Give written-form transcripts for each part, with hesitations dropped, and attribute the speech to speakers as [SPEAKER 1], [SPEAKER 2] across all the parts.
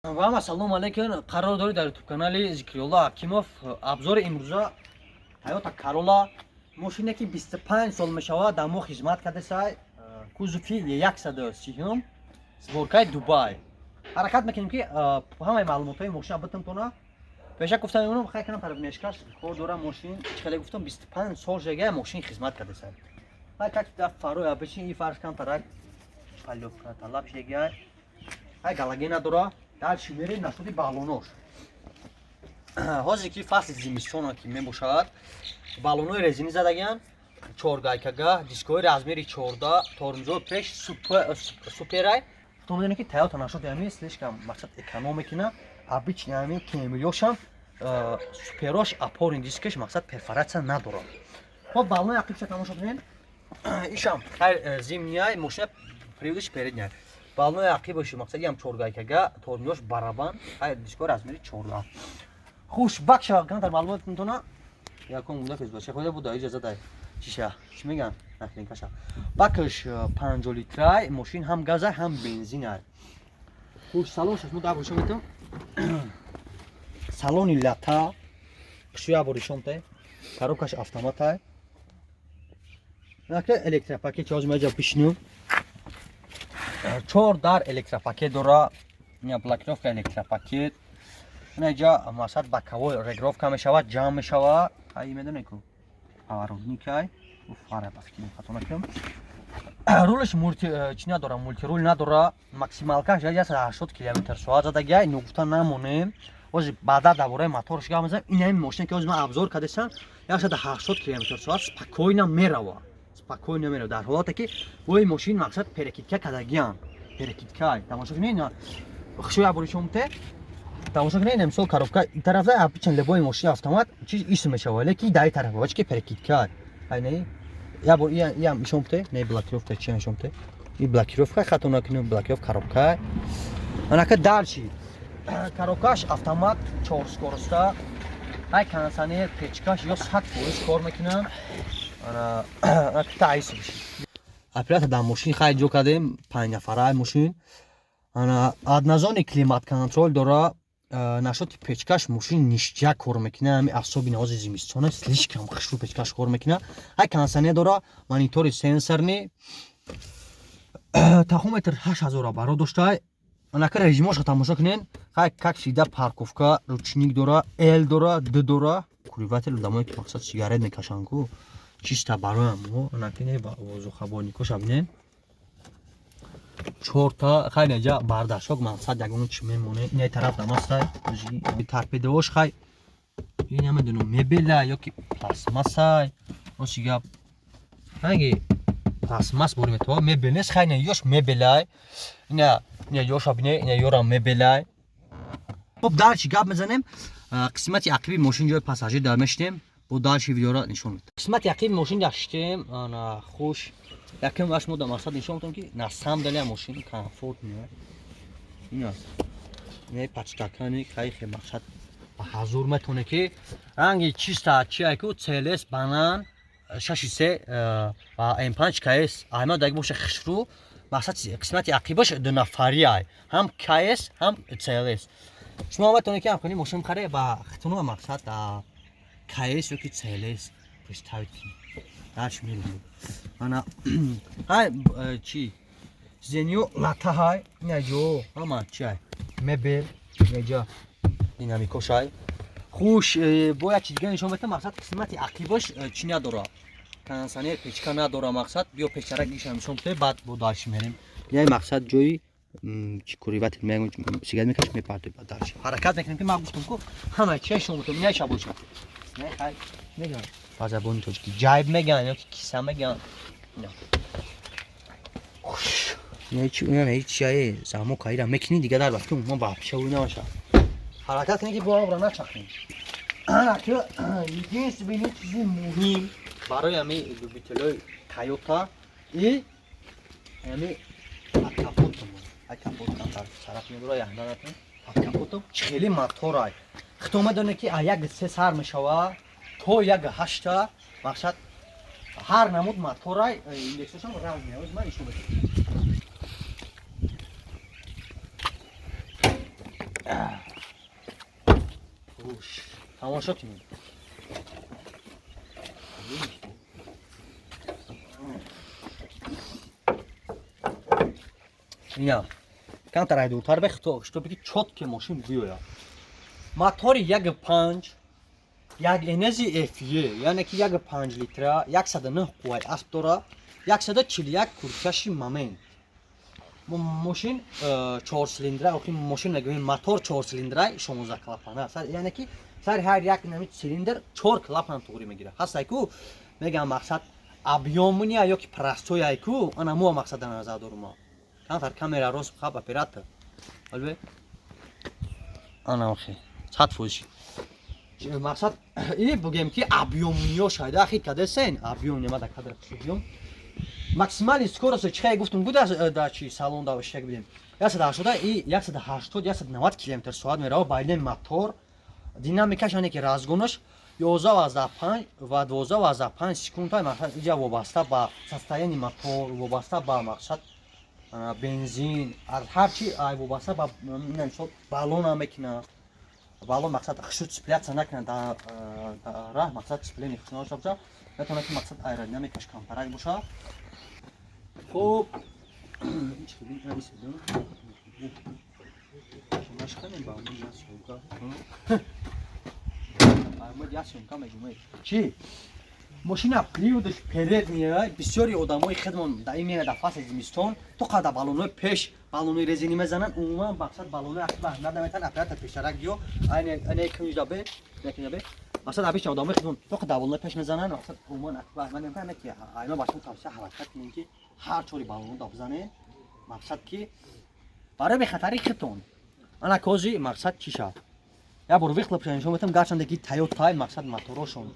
[SPEAKER 1] Вам ассалому алейкум. Қарор доред дар ютуб канали Зикриёлла Ҳакимов абзори имрӯза Toyota Corolla мошине ки 25 сол мешавад дар мо хизмат кардесай кузуфи 130 сборкаи Дубай. ҳаракат мекунем ки ҳамаи маълумотҳои мошина битонтона. пеша гуфтам меонам хай канам парабнешкаш кор дора мошин чиқаде гуфтам 25 сол жага мошин хизмат кардесай. Хай как да фаро я бешин и фарш кам тарак палёвка талаб шега. Хай галагена дора дальше мерем насоди баллонош. ҳозир ки фасли зимистон ки мебошад баллонои резини задаган 4 гайкага дискои размери 14 тормозои пеш суперай. То медонем ки Toyota нашод ями слишком мақсад экономикина обычный ями кемиёшам суперош опорный дискаш мақсад перфорация надорад. хоб баллони ақибша тамошо кунем. ишам хай зимняй мошина приводиш передняй. баллони ақибаш мақсад ям 4 гайкага тормозош барабан хай дискои размери 14. خوش بخشا کنار معلومات میتونه یا کن بوده فیز باشه خدا بوده اجازه دای چیشه چی میگن نخلین کشا بکش 5 لیتر ماشین هم گاز هم بنزینه خوش سالونش مو دا گوشم میتونم سالونی لاتا شویا بریشم ته коробкаш автомата نکه الکتروپاکت چاز میجا پیشنو 4 در الکتروپاکت داره یا بلاکروفka الکتروپاکت اینجا مقصد باکاوی رگروفka میشود جام میشود ای میدونی کو پاورودنیکای و فاره بافتیم خاطر نکنم رولش مولتی چی نداره مولتی رول نداره ماکسیمالکاش جایی است 80 کیلومتر ساعت زدگی نقطه نمونه واسه بعدا درباره موتورش گام میزنم این همین ماشین که از من ابزار کردم 180 کیلومتر ساعت спокойно میروه спокойно میروه در حالی که وای ماشین مقصد پرکیتکا کدگیان پرکیتکای تماشا کنین خشوی ابریشمته тамошо кунед мисол коробка ин тарафа обычно любой машина автомат чиз исм мешавад лекин дар ин тарафа бачки перекидка ай не я бо я мишомте не блокировка чи мишомте и блокировка хато накунем блокировка коробка анака дальше коробкаш автомат 4 скоростта ай кондиционер печкаш ё 100% кор мекунам ана таис биши оператор дар машин хай ҷо кардем 5 нафарай машин ана однозонный климат контроль дора нашоти печкаш мошин нишҷа кор мекуна ами асоби навози зимистона слишком хушрӯ печкаш кор мекуна ай кондиционер дора монитори сенсорни тахометр 8000 баро дошта анака режимошро тамошо кунен хай как всегда парковка ручник дора л дора д дора куривател дамои ки мақсад сигарет мекашанд ку чиста бароям анака не ба возухабоникоша бинен 4 تا خیلی اینجا برداشت مقصد یگون چی میمونه این طرف دماسته این ترپیده‌اش خیلی این نمیدونم مبله یا که پلاستماسه اوشیگا هنگی پلاستماس بریم تو مبلنش خیلی یوش مبله اینا یوش abine اینا یورا مبله خب دالچی گاب میزنیم قسمتی عقبی ماشین جای پاساژیر در میشتیم با دالچی ویدیو را نشون میدم قسمتی عقبی ماشین داشتیم انا خوش яким ваш мода мақсад нишон метавонам ки на самом деле машин комфорт меояд ин аст не пачтакани кайхи мақсад ба ҳазур метавоне ки ранги чиста чия ку CLS банан 63 ва M5 KS айма даг боша хишру мақсад қисмати ақибаш дунафари ай ҳам KS ҳам CLS шумо метавоне ки ҳамкони машин харе ба хитуно мақсад KS ёки CLS представить дальше мирим ана ай чи зеню лата ҳай неҷо ама чай мебел неҷа динамикошай хуш бо як чи дигар нишон метам мақсад қисмати ақибаш чи надора кондиционер печка надора мақсад биё печарак нишон мешомте баъд бо дальше мерем яй мақсад ҷои чи куривател мегум сигарет мекаш мепарде ба дальше ҳаракат мекунем ки ман гуфтам ку ҳама чи шумо метам не шабоша не хай мегам ба забони тоҷики ҷайб меган ё ки киса меган не чие замо кайра мекини дига дар вақти мо ба пешавуи намаша ҳаракат кунем ки бо обра начахнем анака единственный чизи муҳим барои ами любителои Toyota и ами капотам дар сараф медора яҳданатон капотам чхели моторай хито медоне ки а як се сар мешава то як ҳашта мақсад ҳар намуд моторай индексошам ранг меояд ман ишо метавонам خوش تماشا کنید. اینا کم ترای دورتر بخ تو بگی چوت که ماشین بیویا موتور 1.5 یک انرژی افیه یعنی که 1.5 لیتر 109 قوه اسب داره 141 کورکشی مامین ماشین 4 سیلندره آخه ماشین نگویم موتور 4 سیلندره 16 کلپانه است یعنی که سر هر یک نمی سیلندر 4 کلپان توری میگیره هست کو میگم مقصد ابیومونیا یا که پرستوی کو انا مو مقصد نظر دارم کانتر کامera روز خب اپراتور البته انا اخی صد فوشی مقصد این بگم که ابیومونیا شاید اخی کده سن ابیوم نمیاد کدر خیلیوم ماکسیمال اسکورس چه گفتم بود در چی سالن داشت یک بدیم 180 190 کیلومتر ساعت میره باید موتور دینامیکاش اینه که رازگونش 11.5 و 12.5 سکند مثلا اینجا وابسته با ساستایانی موتور وابسته با مقصد بنزین هر چی وابسته با نمیشه بالون هم میکنه بالون مقصد خشوت سپلیت نکنه در راه مقصد سپلی میخواد شب بتونه که مقصد ایرودینامیکش کمتر باشه خب هیچ خیلی نیست شماش کنیم با اون یاسونکا احمد یاسونکا میگم چی ماشین پریودش پرد میاد بسیاری آدمای خدمت دائمی در فصل زمستون تو قدر بالونای پیش بالونای رزینی میزنن عموما مقصد بالونای اخبار ندمیتن اپرات پیشرک دیو این کنجابه نکنه مقصد ابیش آدمای خدمت تو قدر بالونای پیش میزنن مقصد عموما اخبار من نمیگم که اینا باشون توسعه حرکت کنین که هر طوری بالون دابزنه مقصد که برای به خطری خطون انا کوزی مقصد چی شد یا برو وقت لپشن شما میتونم گرچند که تایوتا مقصد موتورشون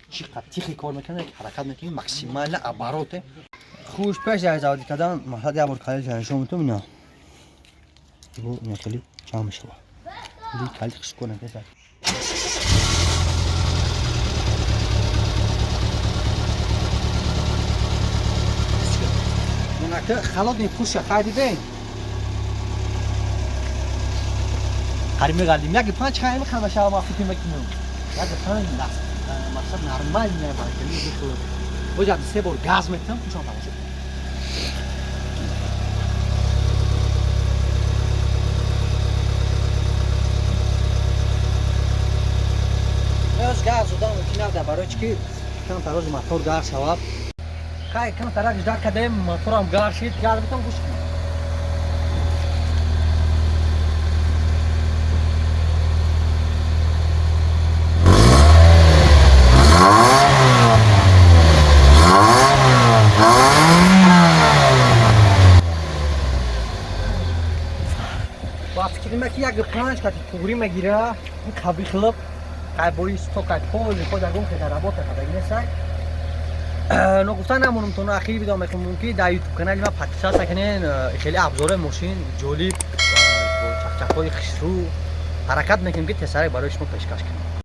[SPEAKER 1] چقدر تیخی کار میکنه که حرکت میکنه ماکسیمال ابروت خوش پیش از زودی کردن مقصد یا برو کاری شما میتونم نه بو میخلی جام شوا دی کلی خش کنه که که خلاص نیپوش خریدی بین قریمه قدیم یک 5 خیلی میخوام شب ما فکر میکنم یک 5 دست مقصد نرمال نه با کلی تو وجد سه بار گاز میتونم چون باشه از گاز دادم که نه برای چی کم تراز موتور گاز شواب کای کم تراز دار کدام موتورم گاز شید گاز میتونم گوش کنم که یک 5 کاتی توری میگیره این کابی خلب کابوی استوکات پول خود اون که در رابطه خدایی نسای نو گفتن نمونم تو اخیری ویدیو میکنم که در یوتیوب کانال ما پاتیسا سکنن خیلی ابزار ماشین جولی با چکچکای خسرو حرکت میکنیم که تسری برای شما پیشکش کنیم